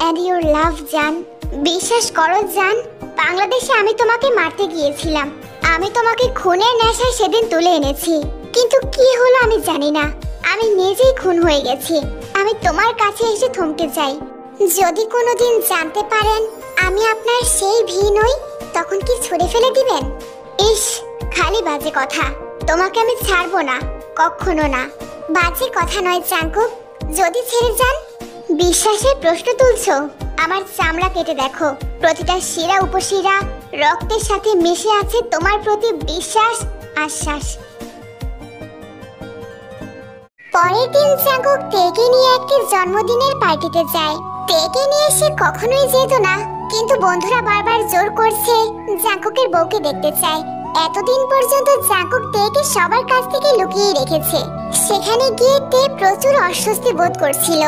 and your love জান। বিশ্বাস করো জান, বাংলাদেশে আমি তোমাকে মারতে গিয়েছিলাম। আমি তোমাকে খুনের নেশায় সেদিন তুলে এনেছি, কিন্তু কি হলো আমি জানি না। আমি নিজেই খুন হয়ে গেছি। আমি তোমার কাছে এসে থমকে যাই। যদি কোনোদিন জানতে পারেন আমি আপনার সেই ভি নই, তখন কি ছুঁড়ে ফেলে দিবেন? ইস, খালি বাজে কথা। তোমাকে আমি ছাড়বো না, কখনো না। বাজে কথা নয় জাঙ্কুক, যদি ছেড়ে যান। বিশ্বাসের প্রশ্ন তুলছো? আমার চামড়া কেটে দেখো, প্রতিটা শিরা উপশিরা রক্তের সাথে মিশে আছে তোমার প্রতি বিশ্বাস, আশ্বাস। পরের দিন জাঙ্কুক তেকে নিয়ে একটি জন্মদিনের পার্টিতে যায়। তেকে নিয়ে সে কখনোই যেত না, কিন্তু বন্ধুরা বারবার জোর করছে জাঙ্কুকের বউকে দেখতে চায়। এতদিন পর্যন্ত জাঙ্কুক তেকে সবার কাছ থেকে লুকিয়ে রেখেছে। সেখানে গিয়ে তে প্রচুর অস্বস্তি বোধ করছিল।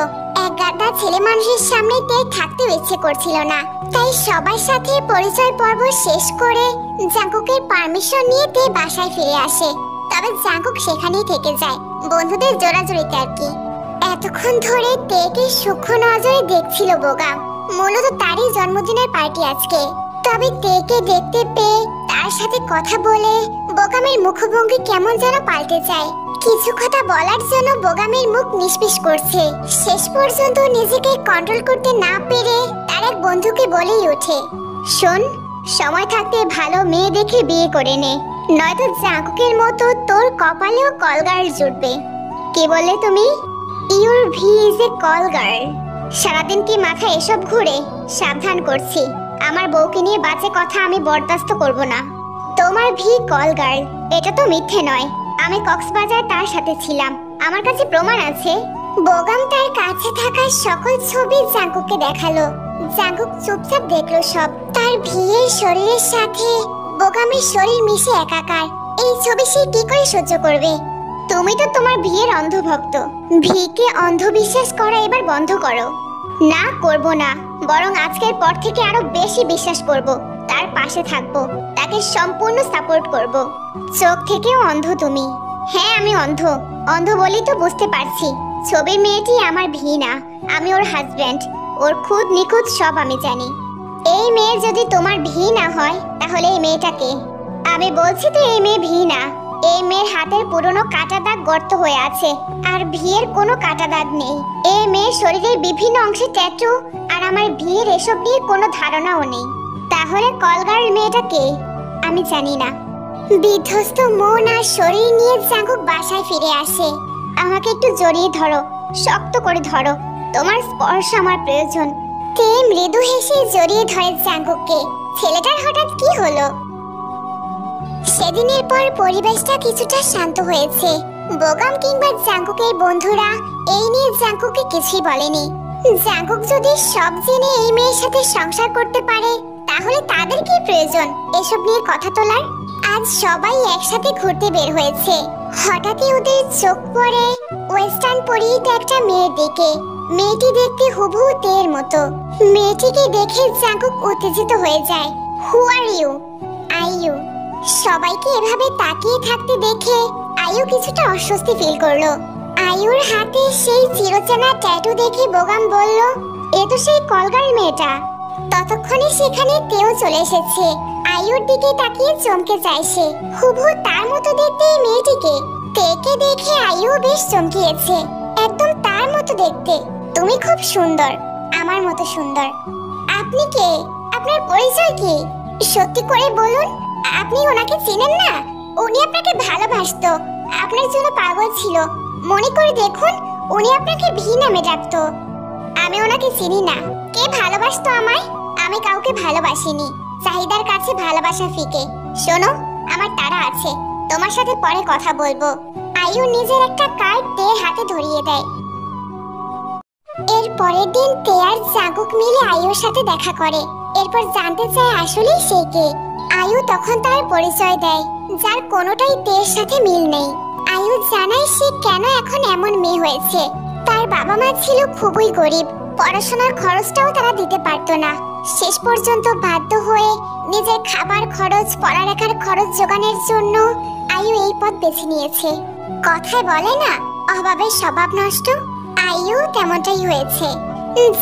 এক গাদা ছেলে মানুষের সামনে তে থাকতে ইচ্ছে করছিল না। তাই সবার সাথে পরিচয় পর্ব শেষ করে জাঙ্কুকের পারমিশন নিয়ে তে বাসায় ফিরে আসে। তবে জাঙ্কুক সেখানেই থেকে যায়, বন্ধুদের জোরাজোরিতে আর কি। এতক্ষণ ধরে তেকে সূক্ষ্ম নজরে দেখছিল বোগাম। মূলত তারই জন্মদিনের পার্টি আজকে। তবে তেকে দেখতে পেয়ে তার সাথে কথা বলে বোগামের মুখভঙ্গি কেমন যেন পাল্টে যায়। কিছু কথা বলার জন্য বোগামের মুখ নিষ্পিস করছে। শেষ পর্যন্ত নিজেকে কন্ট্রোল করতে না পেরে তার এক বন্ধুকে বলেই ওঠে, শোন, সময় থাকতে ভালো মেয়ে দেখে বিয়ে করে নে, নয়তো জাঙ্কুকের মতো তোর কপালেও কলগার্ল জুটবে। কি বললে তুমি? Your wife is a call girl. সারাদিন কি মাথায় এসব ঘুরে? সাবধান করছি, আমার বউকে নিয়ে বাজে কথা আমি বরদাস্ত করব না। তোমার ভি কলগার্ল, এটা তো মিথ্যে নয়। আমি কক্সবাজার তার সাথে ছিলাম, আমার কাছে প্রমাণ আছে। বোগাম তার কাছে থাকা সকল ছবি জাঙ্কুককে দেখালো। জাঙ্কুক চুপচাপ দেখলো সব। তার ভিয়ের শরীরের সাথে বোগামের শরীর মিশে একাকার। এই ছবি সে কি করে সহ্য করবে? তুমি তো তোমার ভিয়ের অন্ধভক্ত। ভিকে অন্ধবিশ্বাস করা এবার বন্ধ করো। না, করব না, বরং আজকের পর থেকে আরো বেশি বিশ্বাস করব, তার পাশে থাকবো, তাকে সম্পূর্ণ সাপোর্ট করব। চোখ থেকেও অন্ধ তুমি। হ্যাঁ, আমি অন্ধ। অন্ধ বলেই তো বুঝতে পারছি ছবির মেয়েটি আমার ভি না, আমি ওর হাজবেন্ড। ওর খুদ নিখুঁত সব আমি জানি। এই মেয়ে যদি তোমার ভি না হয় তাহলে এই মেয়েটাকে? আমি বলছি তো এই মেয়ে ভি না। এই মেয়ের হাতের পুরনো কাটা দাগ গর্ত হয়ে আছে, আর ভিয়ের কোনো কাটা দাগ নেই। এই মেয়ের শরীরের বিভিন্ন অংশে ট্যাটু, আর আমার ভিয়ের এসব নিয়ে কোনো ধারণাও নেই। তাহলে কলগার্ল মেয়েটা কে? আমি জানি না। বিধ্বস্ত মন আর শরীর নিয়ে জাঙ্কুক বাসায় ফিরে আসে। আমাকে একটু জড়িয়ে ধরো, শক্ত করে ধরো, তোমার স্পর্শ আমার প্রয়োজন। তে মৃদু হেসে জড়িয়ে ধরে জাঙ্কুককে। ছেলেটার হঠাৎ কি হলো? সেদিনের পর পরিবেশটা কিছুটা শান্ত হয়েছে। বোগাম কিংবা জাঙ্কুকের বন্ধুরা এই নিয়ে জাঙ্কুককে কিছুই বলেনি। জাঙ্কুক যদি সব জেনে এই মেয়ের সাথে সংসার করতে পারে তাহলে তাদের কি প্রয়োজন এসব নিয়ে কথা তোলার? আজ সবাই একসাথে ঘুরতে বের হয়েছে। হঠাৎই ওদের চোখ পড়ে ওয়েস্টার্ন পরিহিত একটা মেয়ের দিকে। মেয়েটি দেখতে হুবহু তের মতো। মেয়েটিকে দেখে জাঙ্কুক উত্তেজিত হয়ে যায়। হু আর ইউ? আইয়ু। সবাইকে এভাবে তাকিয়ে থাকতে দেখে আয়ু কিছুটা অস্বস্তি ফিল করলো। আয়ুর হাতে সেই চিরচেনা ট্যাটু দেখে বোগাম বলল, এ তো সেই কলগার্ল মেয়েটা। ততক্ষণে সেখানে তেও চলে এসেছে। আয়ুর দিকে তাকিয়ে চমকে যায় সে। হুবহু তার মতো দেখতে এই মেয়েটিকে। তেকে দেখে আয়ু বেশ চমকিয়েছে। একদম তার মতো দেখতে। তুমি খুব সুন্দর, আমার মতো সুন্দর। আপনি কে? আপনার পরিচয় কি? সত্যি করে বলুন, আপনি ওনাকে চেনেন না? উনি আপনাকে ভালোবাসতো, আপনার জন্য পাগল ছিল। মনে করে দেখুন, উনি আপনাকে ভি নামে ডাকতো। আমি ওনাকে চিনি না। কে ভালোবাসতো আমায়? আমি কাউকে ভালোবাসিনি। চাহিদার কাছে ভালোবাসা ফিকে। শোনো, আমার তাড়া আছে, তোমার সাথে পরে কথা বলবো। আয়ু নিজের একটা কার্ড তে হাতে ধরিয়ে দেয়। এর পরের দিন তে আর জাঙ্কুক মিলে আয়ুর সাথে দেখা করে। এরপর জানতে চায় আসলে সে কে। আয়ু তখন তার পরিচয় দেয়, যার কোনোটাই তের সাথে মিল নেই। আয়ু জানায় সে কেন এখন এমন মেয়ে হয়েছে। তার বাবা মা ছিল খুবই গরিব, পড়াশোনার খরচটাও তারা দিতে পারতো না। শেষ পর্যন্ত বাধ্য হয়ে নিজের খাবার খরচ, পড়ালেখার খরচ জোগানোর জন্য আয়ু এই পথ বেছে নিয়েছে। কথায় বলে না, অভাবের স্বভাব নষ্ট। আয়ু তেমনটাই হয়েছে।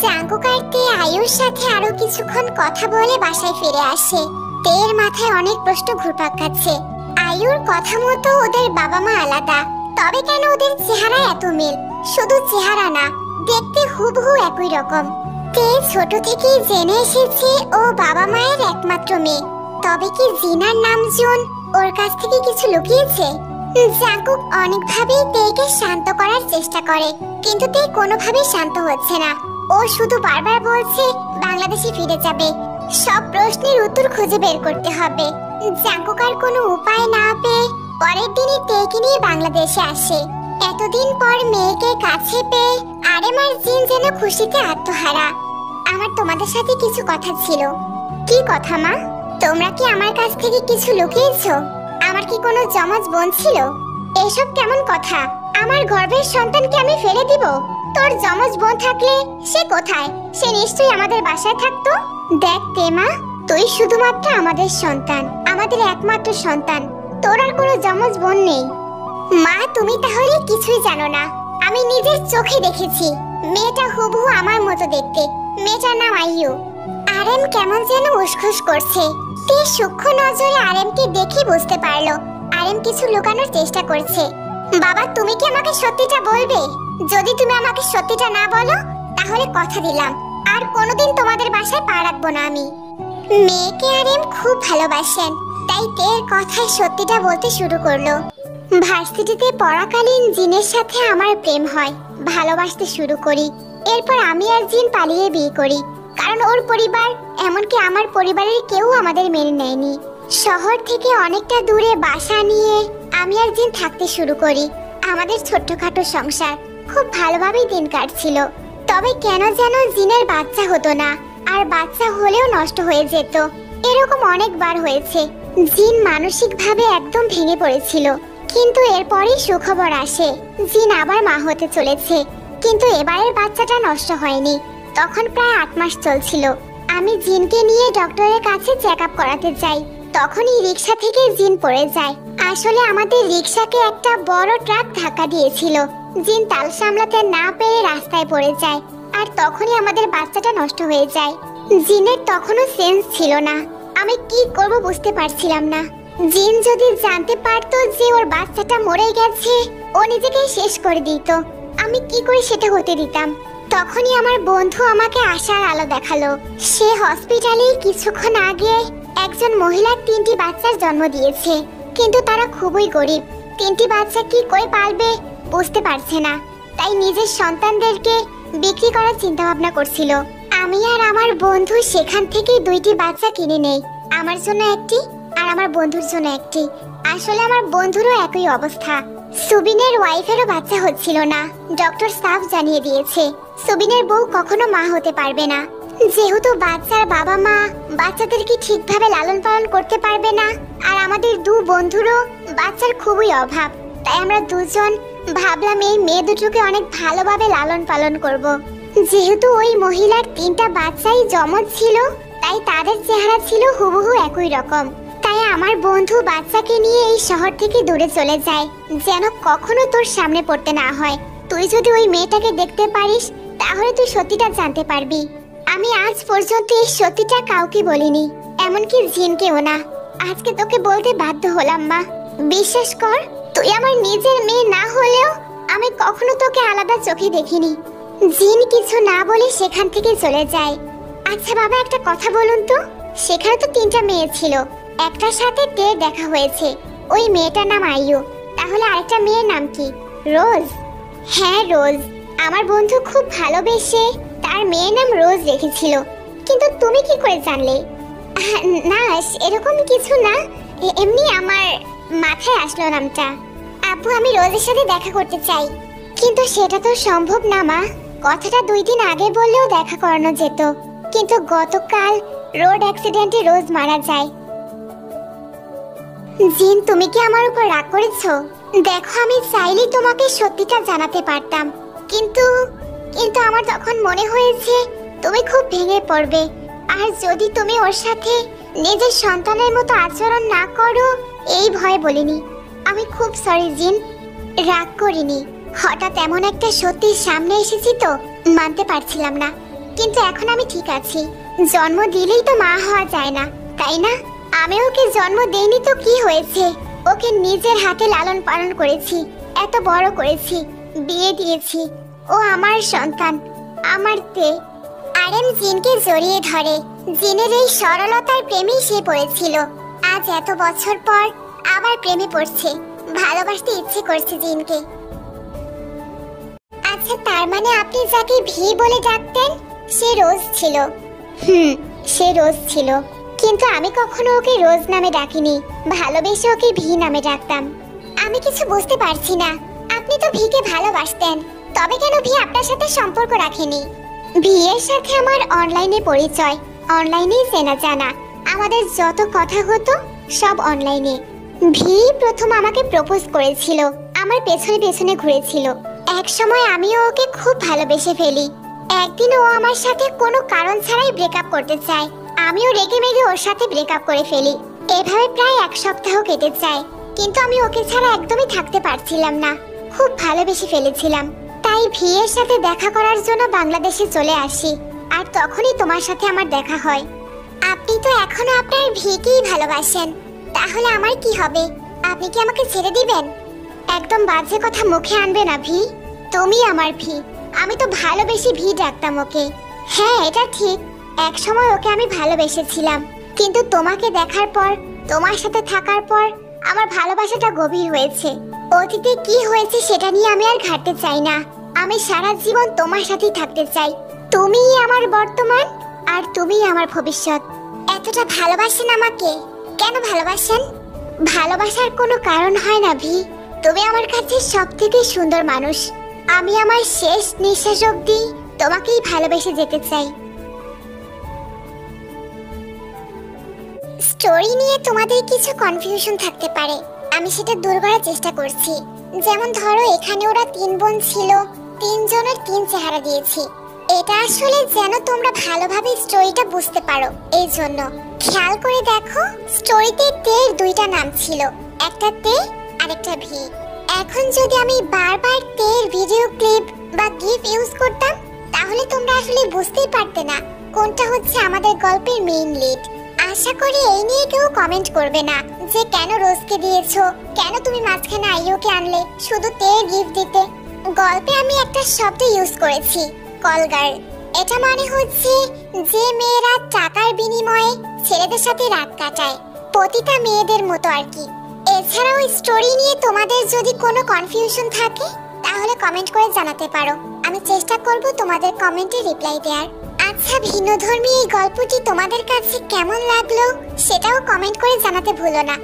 জাঙ্কুক আর তে আয়ুর সাথে আরো কিছুক্ষণ কথা বলে বাসায় ফিরে আসে। তের মাথায় অনেক প্রশ্ন ঘুরপাক খাচ্ছে। আয়ুর কথা মতো ওদের বাবা মা আলাদা, তবে কেন ওদের চেহারা এত মিল? শুধু চেহারা না, দেখতে হুবহু একই রকম। তে ছোট থেকেই জেনে এসেছে ও বাবা মায়ের একমাত্র মেয়ে। তবে কি জিনার নাম জুন ওর কাছ থেকে কিছু লুকিয়েছে? জাঙ্কুক অনেকভাবেই তেকে শান্ত করার চেষ্টা করে, কিন্তু তে কোনোভাবেই শান্ত হচ্ছে না। ও শুধু বারবার বলছে বাংলাদেশে ফিরে যাবে। সব প্রশ্নের উত্তর খুঁজে বের করতে হবে। জাঙ্কুক আর কোনো উপায় না পেয়ে পরের দিনই তেকে নিয়ে বাংলাদেশে আসে। এতদিন পর মেয়েকে কাছে পেয়ে আরেম আর জিন যেন খুশিতে আত্মহারা। আমার তোমাদের সাথে কিছু কথা ছিল। কি কথা মা? তোমরা কি আমার কাছ থেকে কিছু লুকিয়েছো? আমার কি কোনো জমজ বোন ছিল? এসব কেমন কথা? আমার গর্ভের সন্তানকে আমি ফেলে দিব? তোর জমজ বোন থাকলে সে কোথায়? সে নিশ্চয়ই আমাদের বাসায় থাকতো। দেখ তেমা, তুই শুধুমাত্র আমাদের সন্তান, আমাদের একমাত্র সন্তান। তোর আর কোনো জমজ বোন নেই। মা, তুমি তাহলে কিছুই জানো না। আমি নিজের চোখে দেখেছি মেয়েটা হুবহু আমার মতো দেখতে। মেয়েটার নাম আইয়ু। আরেম কেমন যেন উসখুস করছে। তে সূক্ষ্ম নজরে আরেমকে দেখে বুঝতে পারলো আরেম কিছু লুকানোর চেষ্টা করছে। বাবা, তুমি কি আমাকে সত্যিটা বলবে? যদি তুমি আমাকে সত্যিটা না বলো তাহলে কথা দিলাম আর কোনোদিন তোমাদের বাসায় পা রাখবো না আমি। মেয়েকে আরেম খুব ভালোবাসেন, তাই তের কথায় সত্যিটা বলতে শুরু করলো। ভার্সিটিতে পড়াকালীন জিনের সাথে আমার প্রেম হয়, ভালোবাসতে শুরু করি। এরপর আমি আর জিন পালিয়ে বিয়ে করি, কারণ ওর পরিবার এমনকি আমার পরিবারের কেউ আমাদের মেনে নেয়নি। শহর থেকে অনেকটা দূরে বাসা নিয়ে আমি আর জিন থাকতে শুরু করি। আমাদের ছোট্টখাটো সংসার খুব ভালোভাবেই দিন কাটছিল। তবে কেন যেন জিনের বাচ্চা হতো না, আর বাচ্চা হলেও নষ্ট হয়ে যেত। এরকম অনেকবার হয়েছে। জিন মানসিকভাবে একদম ভেঙে পড়েছিল। কিন্তু এরপরই সুখবর আসে, জিন আবার মা হতে চলেছে। কিন্তু এবারের বাচ্চাটা নষ্ট হয়নি। তখন প্রায় 8 মাস চলছিল। আমি জিনকে নিয়ে ডক্টরের কাছে চেক আপ করাতে যাই। তখনই রিক্সা থেকে জিন পড়ে যায়। আসলে আমাদের রিক্সাকে একটা বড় ট্রাক ধাক্কা দিয়েছিল। জিন তাল সামলাতে না পেরে রাস্তায় পড়ে যায়, আর তখনই আমাদের বাচ্চাটা নষ্ট হয়ে যায়। জিনের তখনও সেন্স ছিল না। আমি কি করব বুঝতে পারছিলাম না। জিন যদি জানতে পারতো যে ওর বাচ্চাটা মরে গেছে, ও নিজেকে শেষ করে দিত। আমি কি করে সেটা হতে দিতাম? তখনই আমার বন্ধু আমাকে আশার আলো দেখালো। সে হসপিটালে কিছুক্ষণ আগে একজন মহিলার 3টি বাচ্চার জন্ম দিয়েছে, কিন্তু তারা খুবই গরিব। 3টি বাচ্চা কি করে পালবে বুঝতে পারছে না, তাই নিজের সন্তানদেরকে বিক্রি করার চিন্তা ভাবনা করছিল। আমি আর আমার বন্ধু সেখান থেকে 2টি বাচ্চা কিনে নেই, আমার জন্য একটি আর আমার বন্ধুর জন্য একটি। আসলে আমার বন্ধুরও একই অবস্থা। সুবিনের ওয়াইফেরও বাচ্চা হচ্ছিল না। ডক্টর সাফ জানিয়ে দিয়েছে সুবিনের বউ কখনো মা হতে পারবে না, যেহেতু বাচ্চার বাবা মা বাচ্চাদেরকে ঠিকভাবে লালন পালন করতে পারবে না। আর আমাদের 2 বন্ধুরও বাচ্চার খুবই অভাব, তাই আমরা দুজন ভাবলাম এই মেয়ে দুটোকে অনেক ভালোভাবে লালন পালন করব। যেহেতু ওই মহিলার 3টা বাচ্চাই জমজ ছিল, তাই তাদের চেহারা ছিল হুবহু একই রকম। তাই আমার বন্ধু বাচ্চাকে নিয়ে এই শহর থেকে দূরে চলে যায়, যেন কখনো তোর সামনে পড়তে না হয়। তুই যদি ওই মেয়েটাকে দেখতে পারিস তাহলে তুই সত্যিটা জানতে পারবি। আমি আজ পর্যন্ত এই সত্যিটা কাউকে বলিনি, এমনকি জিনকেও না। আজকে তোকে বলতে বাধ্য হলাম মা। বিশ্বাস কর, তুই আমার নিজের মেয়ে না হলেও আমি কখনো তোকে আলাদা চোখে দেখিনি। জিন কিছু না বলে সেখান থেকে চলে যায়। আচ্ছা বাবা, একটা কথা বলুন তো, সেখানে তো 3টা মেয়ে ছিল, একটার সাথে তে দেখা হয়েছে, ওই মেয়েটার নাম আইয়ু। তাহলে আরেকটা মেয়ের নাম কি? রোজ। হ্যাঁ রোজ। আমার বন্ধু খুব ভালোবেসে তার মেয়ের নাম রোজ রেখেছিল। কিন্তু তুমি কি করে জানলে? না, এরকম কিছু না, এমনি আমার মাথায় আসলো নামটা। আপু, আমি রোজের সাথে দেখা করতে চাই। কিন্তু সেটা তো সম্ভব না মা। কথাটা 2 দিন আগে বললেও দেখা করানো যেত, কিন্তু গতকাল রোড অ্যাক্সিডেন্টে রোজ মারা যায়। জিন, তুমি কি আমার উপর রাগ করেছো? দেখো, আমি চাইলেই তোমাকে সত্যিটা জানাতে পারতাম, কিন্তু আমার তখন মনে হয়েছে তুমি খুব ভেঙে পড়বে। আর যদি তুমি ওর সাথে নিজের সন্তানের মতো আচরণ না করো, এই ভয় বলিনি। আমি খুব সরি জিন, রাগ করিনি। হঠাৎ এমন একটা সত্যির সামনে এসেছি তো মানতে পারছিলাম না, কিন্তু এখন আমি ঠিক আছি। জন্ম দিলেই তো মা হওয়া যায় না, তাই না? আমি ওকে জন্ম দেইনি তো কি হয়েছে? ওকে নিজের হাতে লালন পালন করেছি, এত বড় করেছি, বিয়ে দিয়েছি। ও আমার সন্তান, আমার তে। আরেম জিনকে জড়িয়ে ধরে। জিনের এই সরলতার প্রেমেই সে পড়েছিল। আজ এত বছর পর আবার প্রেমে পড়ছে, ভালোবাসতে ইচ্ছে করছে জিনকে। আচ্ছা, তার মানে আপনি যাকে ভি বলে ডাকতেন সে রোজ ছিল? সে রোজ ছিল, কিন্তু আমি কখনো ওকে রোজ নামে ডাকিনি, ভালোবেসে ওকে ভি নামে ডাকতাম। আমি কিছু বুঝতে পারছি না। আপনি তো ভিকে ভালোবাসতেন, তবে কেন ভি আপনার সাথে সম্পর্ক রাখেনি? ভি এর সাথে আমার অনলাইনে পরিচয়, অনলাইনেই চেনা জানা। আমাদের যত কথা হতো সব অনলাইনে। ভি প্রথম আমাকে প্রপোজ করেছিল, আমার পেছনে পেছনে ঘুরেছিল। এক সময় আমিও ওকে খুব ভালোবেসে ফেলি। একদিন ও আমার সাথে কোনো কারণ ছাড়াই ব্রেকআপ করতে চায়, আমিও রেগে মেগে ওর সাথে ব্রেকআপ করে ফেলি। এভাবে প্রায় 1 সপ্তাহ কেটে যায়, কিন্তু আমি ওকে ছাড়া একদমই থাকতে পারছিলাম না, খুব ভালোবেসে ফেলেছিলাম। তাই ভি এর সাথে দেখা করার জন্য বাংলাদেশে চলে আসি, আর তখনই তোমার সাথে আমার দেখা হয়। আপনি তো এখনো আপনার ভিকেই ভালোবাসেন, তাহলে আমার কি হবে? আপনি কি আমাকে ছেড়ে দিবেন? একদম বাজে কথা মুখে আনবে না ভি। তুমি আমার ভি, আমি তো ভালোবেসে ভি ডাকতাম ওকে। হ্যাঁ, এটা ঠিক, এক সময় ওকে আমি ভালোবেসেছিলাম, কিন্তু তোমাকে দেখার পর, তোমার সাথে থাকার পর আমার ভালোবাসাটা গভীর হয়েছে। অতীতে কি হয়েছে সেটা নিয়ে আমি আর ঘাটতে চাই না। আমি সারা জীবন তোমার সাথেই থাকতে চাই। তুমিই আমার বর্তমান, আর তুমিই আমার ভবিষ্যৎ। এতটা ভালোবাসেন আমাকে? কেন ভালোবাসেন? ভালোবাসার কোনো কারণ হয় না ভি। তুমি আমার কাছে সবথেকে সুন্দর মানুষ। আমি আমার শেষ নিঃশ্বাস অবধি তোমাকেই ভালোবেসে যেতে চাই। স্টোরি নিয়ে তোমাদের কিছু কনফিউশন থাকতে পারে, আমি সেটা দূর করার চেষ্টা করছি। যেমন ধরো, এখানে ওরা 3 বোন ছিল, 3 জনের 3 চেহারা দিয়েছি। এটা আসলে যেন তোমরা ভালোভাবে স্টোরিটা বুঝতে পারো, এই জন্য। খেয়াল করে দেখো, স্টোরিতে তের 2টা নাম ছিল, একটা তে আর একটা ভি। এখন যদি আমি বারবার তের ভিডিও ক্লিপ বা গিফ ইউজ করতাম, তাহলে তোমরা আসলে বুঝতেই পারতে না কোনটা হচ্ছে আমাদের গল্পের মেইন লিড। আশা করি এই নিয়ে কেউ কমেন্ট করবে না যে কেন রোজকে দিয়েছো, কেন তুমি মাঝখানে আইওকে আনলে শুধু তে গিফট দিতে। গল্পে আমি একটা শব্দ ইউজ করেছি, কলগার। এটা মানে হচ্ছে যে মেয়েরা টাকার বিনিময়ে ছেলেদের সাথে রাত কাটায়, পতিতা মেয়েদের মতো আর কি। এছাড়াও স্টোরি নিয়ে তোমাদের যদি কোনো কনফিউশন থাকে তাহলে কমেন্ট করে জানাতে পারো, আমি চেষ্টা করব তোমাদের কমেন্টে রিপ্লাই দেওয়ার। আচ্ছা, ভিন্নধর্মী এই গল্পটি তোমাদের কাছে কেমন লাগলো সেটাও কমেন্ট করে জানাতে ভুলো না।